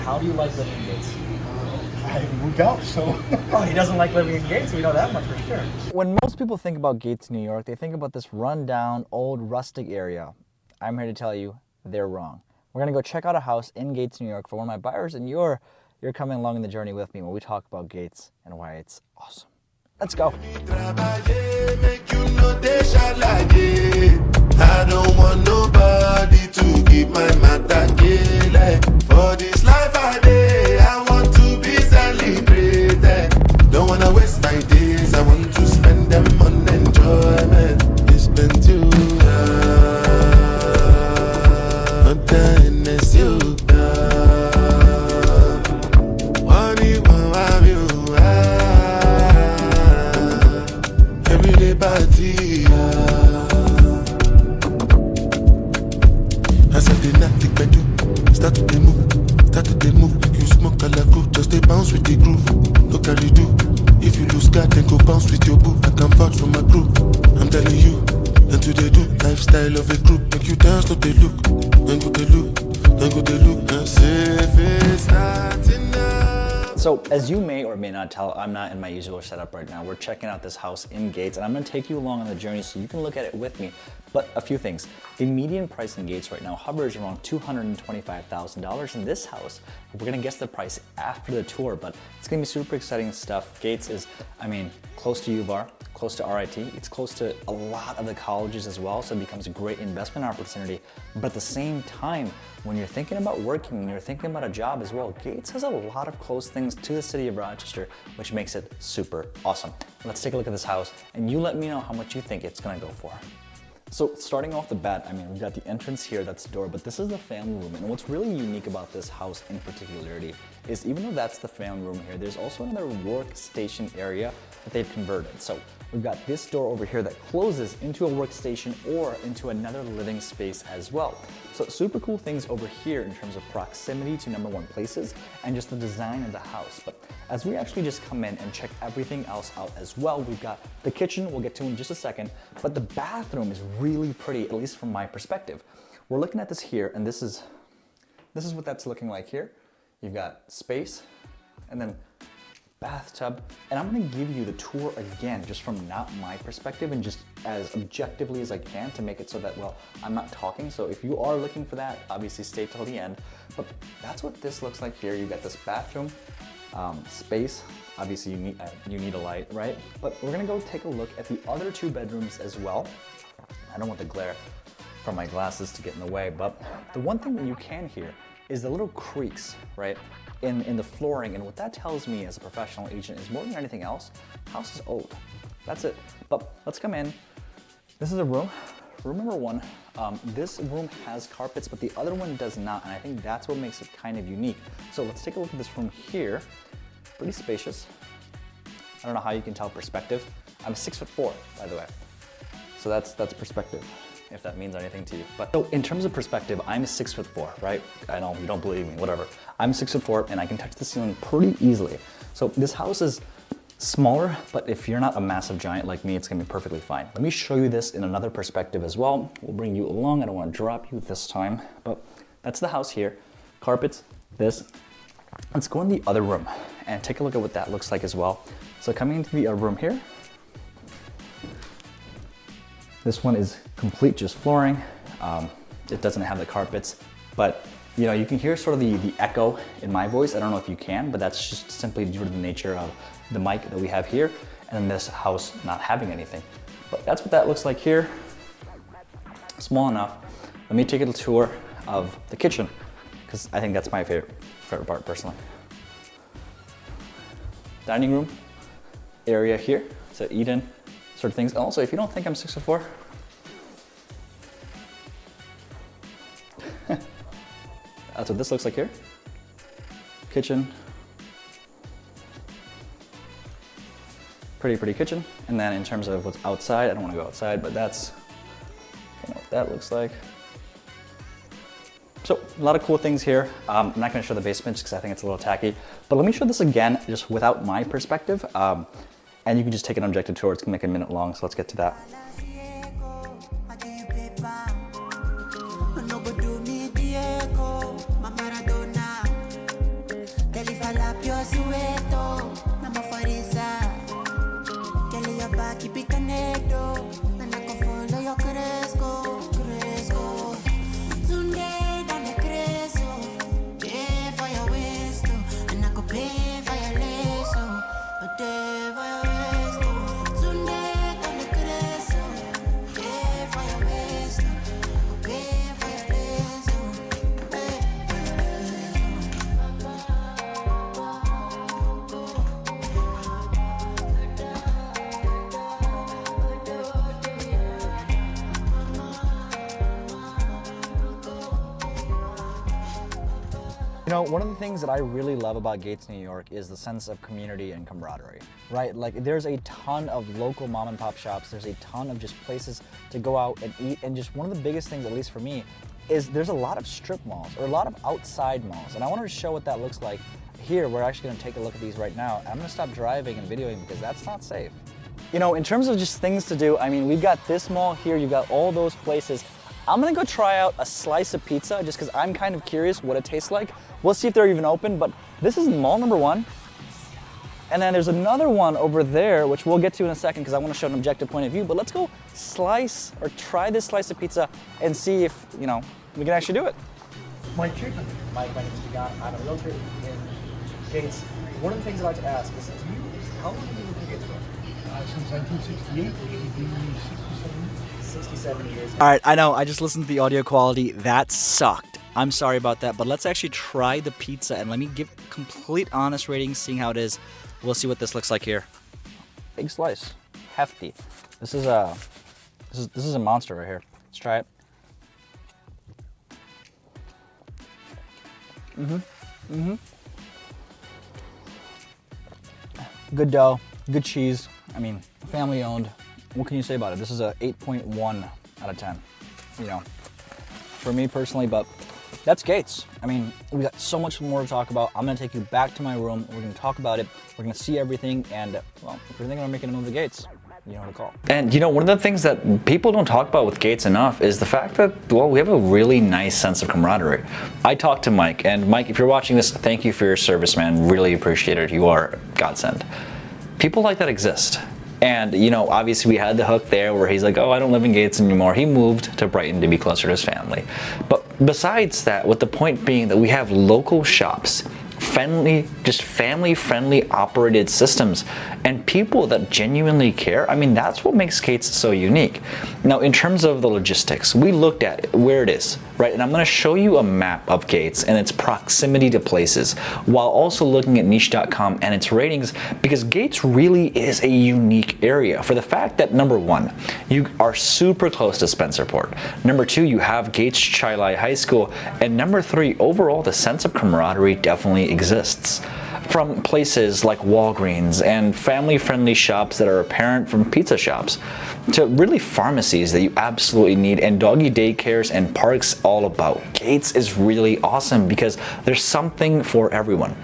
how do you like living in Gates? I moved out, so. Oh, he doesn't like living in Gates, we know that much for sure. When most people think about Gates, New York, they think about this rundown, old, rustic area. I'm here to tell you, they're wrong. We're gonna go check out a house in Gates, New York for one of my buyers, and you're coming along in the journey with me when we talk about Gates and why it's awesome. Let's go. I don't want nobody to keep my matter killing. For this life I want to be celebrated. Don't wanna waste my days, I want to spend them on enjoyment. It's been too long, but then it's you. Everyday party. As I did not think I do. Start to the move. You smoke a la cool, just they bounce with the groove. Look how you do. If you lose God, then go bounce with your boo. I can vouch for my crew. I'm telling you, and to they do. Lifestyle of a group, make you dance, not they look. Then go they look, and say if it's not enough. So as you may or may not tell, I'm not in my usual setup right now. We're checking out this house in Gates, and I'm gonna take you along on the journey so you can look at it with me. But a few things. The median price in Gates right now hovers around $225,000 in this house. We're gonna guess the price after the tour, but it's gonna be super exciting stuff. Gates is, close to UVar, close to RIT. It's close to a lot of the colleges as well, so it becomes a great investment opportunity. But at the same time, when you're thinking about working and you're thinking about a job as well, Gates has a lot of close things to the city of Rochester, which makes it super awesome. Let's take a look at this house, and you let me know how much you think it's gonna go for. So starting off the bat, we've got the entrance here, that's the door, but this is the family room. And what's really unique about this house in particularity is even though that's the family room here, there's also another workstation area that they've converted. So we've got this door over here that closes into a workstation or into another living space as well. So super cool things over here in terms of proximity to number one places and just the design of the house. But as we actually just come in and check everything else out as well, we've got the kitchen we'll get to in just a second, but the bathroom is really pretty, at least from my perspective. We're looking at this here, and this is what that's looking like here. You've got space and then bathtub, and I'm gonna give you the tour again, just from not my perspective and just as objectively as I can to make it so that, well, I'm not talking. So if you are looking for that, obviously stay till the end. But that's what this looks like here. You've got this bathroom, space. Obviously you need a light, right? But we're gonna go take a look at the other two bedrooms as well. I don't want the glare from my glasses to get in the way, but the one thing that you can hear is the little creaks, right? In the flooring, and what that tells me as a professional agent is more than anything else, house is old. That's it. But let's come in. This is a room number one. This room has carpets, but the other one does not, and I think that's what makes it kind of unique. So let's take a look at this room here. Pretty spacious. I don't know how you can tell perspective. I'm 6'4", by the way. So that's perspective, if that means anything to you. But so in terms of perspective, I'm 6'4", right? I know you don't believe me, whatever. I'm 6'4", and I can touch the ceiling pretty easily. So this house is smaller, but if you're not a massive giant like me, it's gonna be perfectly fine. Let me show you this in another perspective as well. We'll bring you along. I don't wanna drop you this time, but that's the house here. Carpets, this. Let's go in the other room and take a look at what that looks like as well. So coming into the other room here, this one is complete just flooring. It doesn't have the carpets, but you can hear sort of the echo in my voice. I don't know if you can, but that's just simply due to the nature of the mic that we have here and this house not having anything. But that's what that looks like here. Small enough. Let me take a tour of the kitchen because I think that's my favorite part personally. Dining room area here, so eat in sort of things. And also, if you don't think I'm 6'4", that's what this looks like here. Kitchen. Pretty kitchen. And then in terms of what's outside, I don't want to go outside, but that's kind of what that looks like. So a lot of cool things here. I'm not going to show the basement because I think it's a little tacky, but let me show this again just without my perspective. And you can just take an objective tour. It's gonna make a minute long, so let's get to that. pure Soweto, I'm a farisa. Girl, your back, keep it connected. And I can follow your Cresco. Tunde, down the Cresco. Pay for your waist, and I could pay for your lace, a day for your waist. Tunde, down the Cresco. Pay for your waist, pay for your lace, pay for your You know, one of the things that I really love about Gates, New York is the sense of community and camaraderie, right? Like there's a ton of local mom and pop shops. There's a ton of just places to go out and eat. And just one of the biggest things, at least for me, is there's a lot of strip malls or a lot of outside malls. And I wanted to show what that looks like here. We're actually gonna take a look at these right now. I'm gonna stop driving and videoing because that's not safe. You know, in terms of just things to do, I mean, we've got this mall here, you've got all those places. I'm gonna go try out a slice of pizza just because I'm kind of curious what it tastes like. We'll see if they're even open, but this is mall number 1. And then there's another one over there, which we'll get to in a second because I want to show an objective point of view, but let's go slice or try this slice of pizza and see if, you know, we can actually do it. Mike Chicken. Mike, my name is John. I'm a realtor in Gates. One of the things I like to ask is, how long have you lived in Gates for? Since 1968, which would be 67 years. 67 years. All right, I know, I just listened to the audio quality. That sucked. I'm sorry about that, but let's actually try the pizza and let me give complete honest ratings, seeing how it is. We'll see what this looks like here. Big slice, hefty. This is a monster right here. Let's try it. Good dough, good cheese. I mean, family owned. What can you say about it? This is a 8.1 out of 10. You know, for me personally, but that's Gates. I mean, we got so much more to talk about. I'm gonna take you back to my room. We're gonna talk about it. We're gonna see everything. And well, if you're thinking about making a move to Gates, you know who to call. And you know, one of the things that people don't talk about with Gates enough is the fact that, well, we have a really nice sense of camaraderie. I talked to Mike, and Mike, if you're watching this, thank you for your service, man. Really appreciate it. You are a godsend. People like that exist. And, you know, obviously we had the hook there where he's like, oh, I don't live in Gates anymore. He moved to Brighton to be closer to his family. But besides that, with the point being that we have local shops, friendly, just family-friendly operated systems, and people that genuinely care. I mean, that's what makes Gates so unique. Now, in terms of the logistics, we looked at where it is, right? And I'm gonna show you a map of Gates and its proximity to places, while also looking at niche.com and its ratings, because Gates really is a unique area for the fact that, number 1, you are super close to Spencerport. Number 2, you have Gates Chilai High School. And number 3, overall, the sense of camaraderie definitely exists. From places like Walgreens and family-friendly shops that are apparent from pizza shops, to really pharmacies that you absolutely need, and doggy daycares and parks all about. Gates is really awesome because there's something for everyone.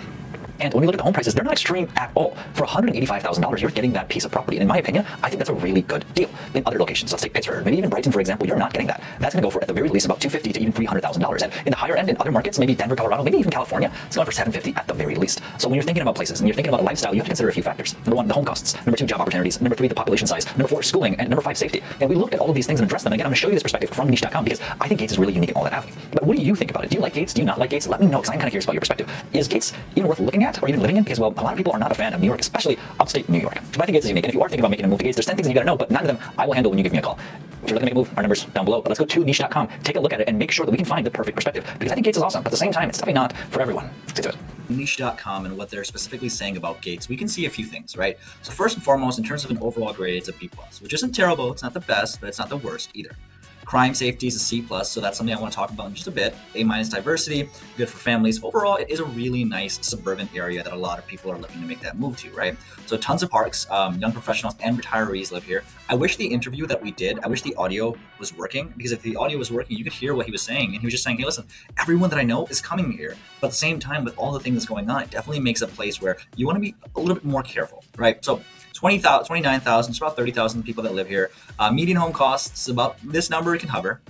And when we look at the home prices, they're not extreme at all. For $185,000, you're getting that piece of property. And in my opinion, I think that's a really good deal. In other locations, let's take Pittsburgh, maybe even Brighton, for example, you're not getting that. That's going to go for, at the very least, about $250,000 to even $300,000. And in the higher end, in other markets, maybe Denver, Colorado, maybe even California, it's going for $750,000 at the very least. So when you're thinking about places and you're thinking about a lifestyle, you have to consider a few factors. Number 1, the home costs. Number 2, job opportunities. Number 3, the population size. Number 4, schooling. And number 5, safety. And we looked at all of these things and addressed them. And again, I'm going to show you this perspective from niche.com because I think Gates is really unique in all that avenue. But what do you think about it? Do you like Gates? Do you not like Gates? Let me know, because I'm kind of curious about your perspective. Is Gates even worth looking at or even living in? Because, well, a lot of people are not a fan of New York, especially upstate New York. But I think Gates is unique. And if you are thinking about making a move to Gates, there's 10 things you got to know, but none of them I will handle when you give me a call. If you're looking to make a move, our number's down below. But let's go to niche.com, take a look at it, and make sure that we can find the perfect perspective. Because I think Gates is awesome, but at the same time, it's definitely not for everyone. Let's get to it. Niche.com and what they're specifically saying about Gates, we can see a few things, right? So first and foremost, in terms of an overall grade, it's a B+, which isn't terrible. It's not the best, but it's not the worst either. Crime safety is a C+, so that's something I want to talk about in just a bit. A- diversity, good for families. Overall, it is a really nice suburban area that a lot of people are looking to make that move to, right? So tons of parks, young professionals and retirees live here. I wish the interview that we did, I wish the audio was working, because if the audio was working, you could hear what he was saying. And he was just saying, hey, listen, everyone that I know is coming here. But at the same time, with all the things going on, it definitely makes a place where you want to be a little bit more careful, right? So 29,000, it's about 30,000 people that live here. Median home costs, about this number, it can hover.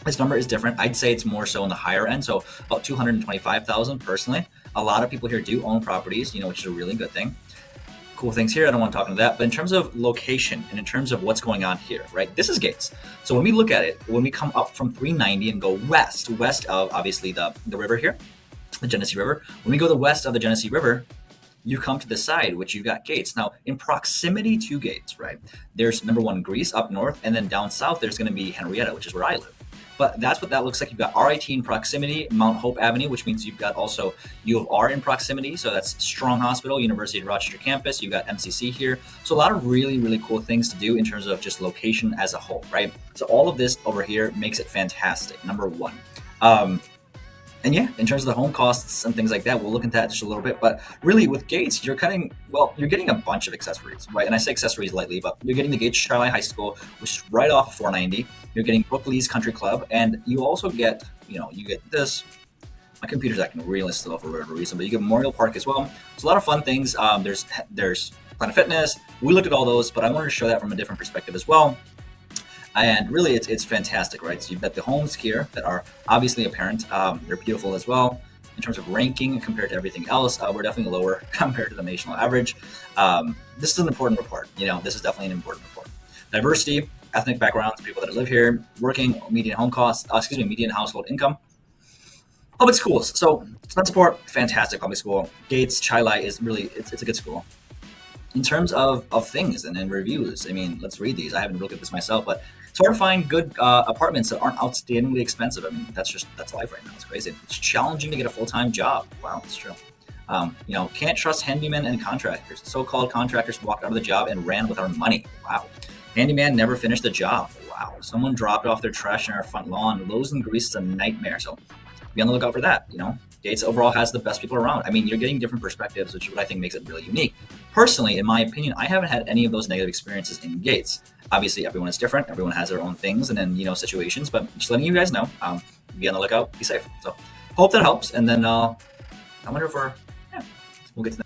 This number is different. I'd say it's more so in the higher end, so about 225,000 personally. A lot of people here do own properties, which is a really good thing. Cool things here. I don't want to talk into that, but in terms of location and in terms of what's going on here, right? This is Gates. So when we look at it, when we come up from 390 and go west of obviously the river here, the Genesee River. When we go the west of the Genesee River, you come to the side, which you've got Gates. Now, in proximity to Gates, right, there's number one, Greece up north, and then down south, there's going to be Henrietta, which is where I live. But that's what that looks like. You've got RIT in proximity, Mount Hope Avenue, which means you've got also U of R in proximity. So that's Strong Hospital, University of Rochester campus. You've got MCC here. So a lot of really, really cool things to do in terms of just location as a whole, right? So all of this over here makes it fantastic, number one. And yeah, in terms of the home costs and things like that, we'll look into that just a little bit. But really with Gates, you're getting a bunch of accessories, right? And I say accessories lightly, but you're getting the Gates Charlie High School, which is right off of 490. You're getting Brookleys Country Club, and you also get, you get this. My computer's acting really slow for whatever reason, but you get Memorial Park as well. It's a lot of fun things. There's Planet Fitness. We looked at all those, but I wanted to show that from a different perspective as well. And really, it's fantastic, right? So you've got the homes here that are obviously apparent. They're beautiful as well. In terms of ranking compared to everything else, we're definitely lower compared to the national average. This is an important report. This is definitely an important report. Diversity, ethnic backgrounds, people that live here, working, median home costs, median household income. Public schools. So Spencerport, fantastic public school. Gates, Chilai is really, it's a good school. In terms of things and reviews, let's read these. I haven't looked at this myself, but it's hard to find good apartments that aren't outstandingly expensive. That's life right now. It's crazy. It's challenging to get a full-time job. Wow, that's true. Can't trust handymen and contractors. So-called contractors walked out of the job and ran with our money. Wow. Handyman never finished the job. Wow. Someone dropped off their trash in our front lawn. Lowe's and Greece is a nightmare. So be on the lookout for that. Gates overall has the best people around. You're getting different perspectives, which is what I think makes it really unique. Personally, in my opinion, I haven't had any of those negative experiences in Gates. Obviously, everyone is different. Everyone has their own things and then, situations, but just letting you guys know, be on the lookout, be safe. So hope that helps. And then I wonder if we'll get to that.